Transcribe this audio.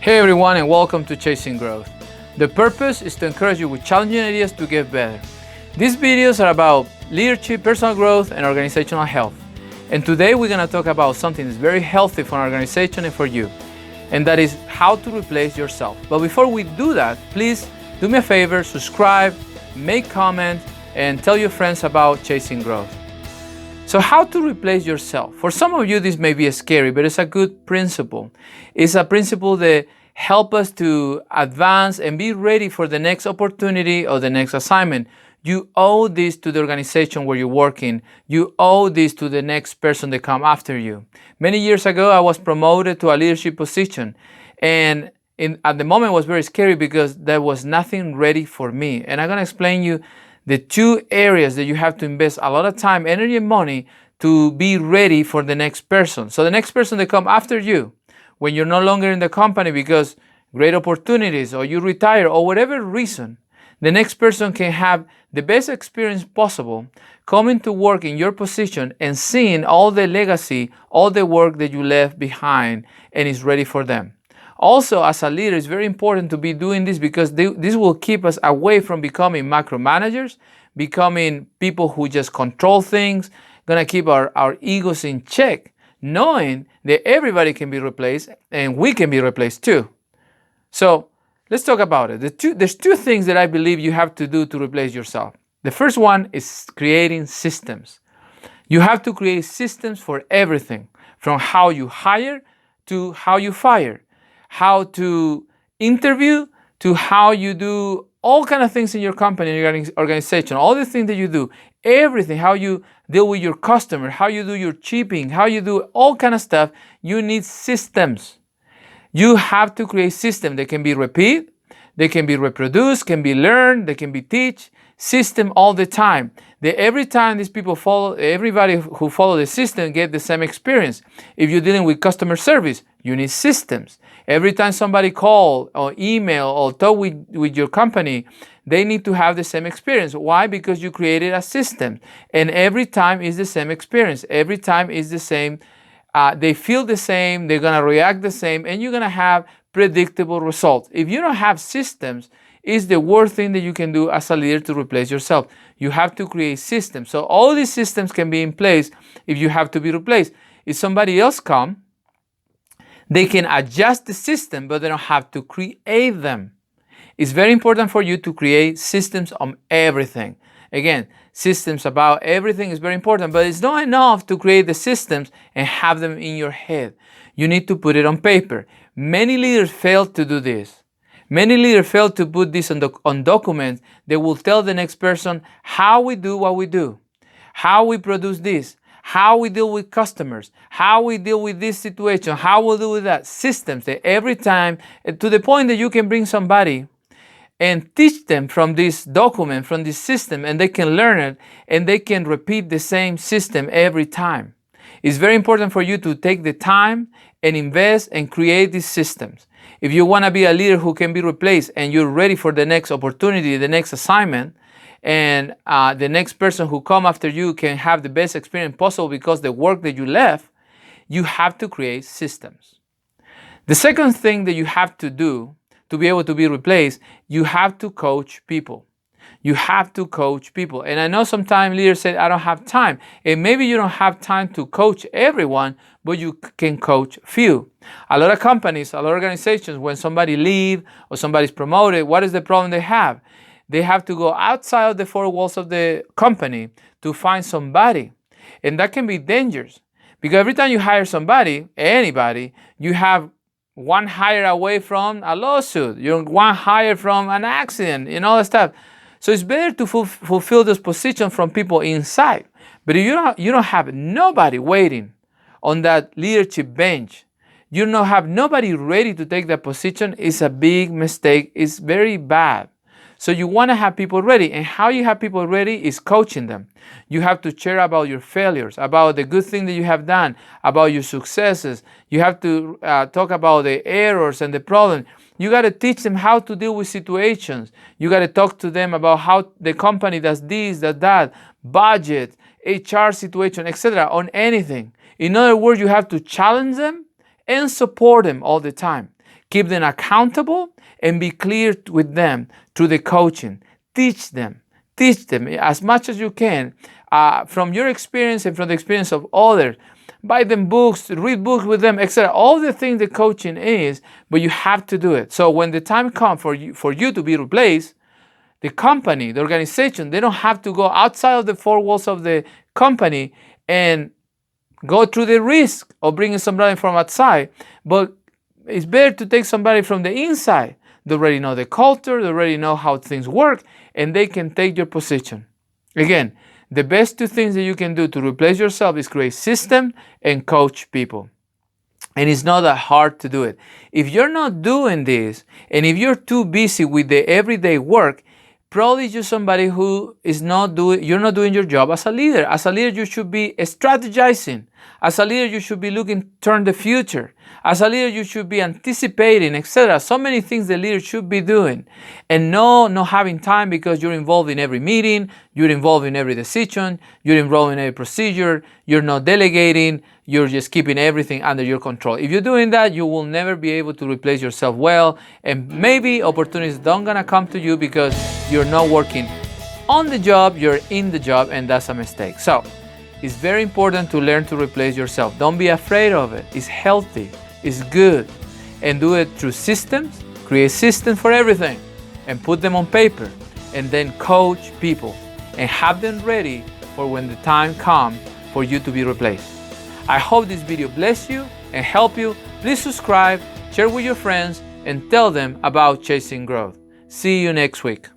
Hey everyone, and welcome to Chasing Growth. The purpose is to encourage you with challenging ideas to get better. These videos are about leadership, personal growth, and organizational health. And today we're going to talk about something that's very healthy for an organization and for you, and that is how to replace yourself. But before we do that, please do me a favor, subscribe, make comments, and tell your friends about Chasing Growth. So how to replace yourself? For some of you, this may be scary, but it's a good principle. It's a principle that helps us to advance and be ready for the next opportunity or the next assignment. You owe this to the organization where you're working. You owe this to the next person that come after you. Many years ago, I was promoted to a leadership position. And at the moment, it was very scary because there was nothing ready for me. And I'm going to explain you the two areas that you have to invest a lot of time, energy, and money to be ready for the next person. So the next person that come after you, when you're no longer in the company because great opportunities or you retire or whatever reason, the next person can have the best experience possible coming to work in your position and seeing all the legacy, all the work that you left behind, and is ready for them. Also, as a leader, it's very important to be doing this because this will keep us away from becoming micromanagers, becoming people who just control things, gonna keep our egos in check, knowing that everybody can be replaced and we can be replaced too. So let's talk about it. There's two things that I believe you have to do to replace yourself. The first one is creating systems. You have to create systems for everything, from how you hire to how you fire, how to interview to how you do all kind of things in your company, in your organization, all the things that you do, everything, how you deal with your customer, how you do your shipping, how you do all kind of stuff. You need systems. You have to create systems that can be repeated, they can be reproduced, can be learned, they can be taught, system all the time. That every time these people follow, everybody who follow the system get the same experience. If you're dealing with customer service, you need systems. Every time somebody call or email or talk with your company, they need to have the same experience. Why? Because you created a system. And every time is the same experience. Every time is the same. They feel the same. They're going to react the same. And you're going to have predictable results. If you don't have systems, it's the worst thing that you can do as a leader to replace yourself. You have to create systems. So all these systems can be in place if you have to be replaced. If somebody else comes, they can adjust the system, but they don't have to create them. It's very important for you to create systems on everything. Again, systems about everything is very important, but it's not enough to create the systems and have them in your head. You need to put it on paper. Many leaders fail to do this. Many leaders fail to put this on documents that will tell the next person how we do what we do, how we produce this, how we deal with customers, how we deal with this situation, how we deal with that. Systems that every time, to the point that you can bring somebody and teach them from this document, from this system, and they can learn it, and they can repeat the same system every time. It's very important for you to take the time and invest and create these systems. If you want to be a leader who can be replaced and you're ready for the next opportunity, the next assignment, and the next person who come after you can have the best experience possible because the work that you left, you have to create systems. The second thing that you have to do to be able to be replaced, you have to coach people. You have to coach people. And I know sometimes leaders say, I don't have time. And maybe you don't have time to coach everyone, but you can coach few. A lot of companies, a lot of organizations, when somebody leaves or somebody's promoted, what is the problem they have? They have to go outside of the four walls of the company to find somebody. And that can be dangerous because every time you hire somebody, anybody, you have one hire away from a lawsuit. You're one hire from an accident and all that stuff. So it's better to fulfill this position from people inside. But if you don't have nobody waiting on that leadership bench, you don't have nobody ready to take that position, it's a big mistake. It's very bad. So you want to have people ready. And how you have people ready is coaching them. You have to share about your failures, about the good thing that you have done, about your successes. You have to talk about the errors and the problems. You got to teach them how to deal with situations. You got to talk to them about how the company does this, does that, budget, HR situation, etc. on anything. In other words, you have to challenge them and support them all the time. Keep them accountable and be clear with them through the coaching. Teach them as much as you can from your experience and from the experience of others. Buy them books, read books with them, etc. All the things the coaching is, but you have to do it. So when the time comes for you to be replaced, the company, the organization, they don't have to go outside of the four walls of the company and go through the risk of bringing somebody from outside. But it's better to take somebody from the inside. They already know the culture, they already know how things work, and they can take your position. Again, the best two things that you can do to replace yourself is create system and coach people. And it's not that hard to do it. If you're not doing this, and if you're too busy with the everyday work, probably just somebody who is you're not doing your job as a leader. As a leader, you should be strategizing. As a leader, you should be looking toward the future. As a leader, you should be anticipating, etc. So many things the leader should be doing. And not having time because you're involved in every meeting, you're involved in every decision, you're involved in every procedure, you're not delegating, you're just keeping everything under your control. If you're doing that, you will never be able to replace yourself well, and maybe opportunities don't gonna come to you because you're not working on the job, you're in the job, and that's a mistake. So it's very important to learn to replace yourself. Don't be afraid of it. It's healthy, it's good, and do it through systems. Create systems for everything and put them on paper, and then coach people and have them ready for when the time comes for you to be replaced. I hope this video bless you and help you. Please subscribe, share with your friends, and tell them about Chasing Growth. See you next week.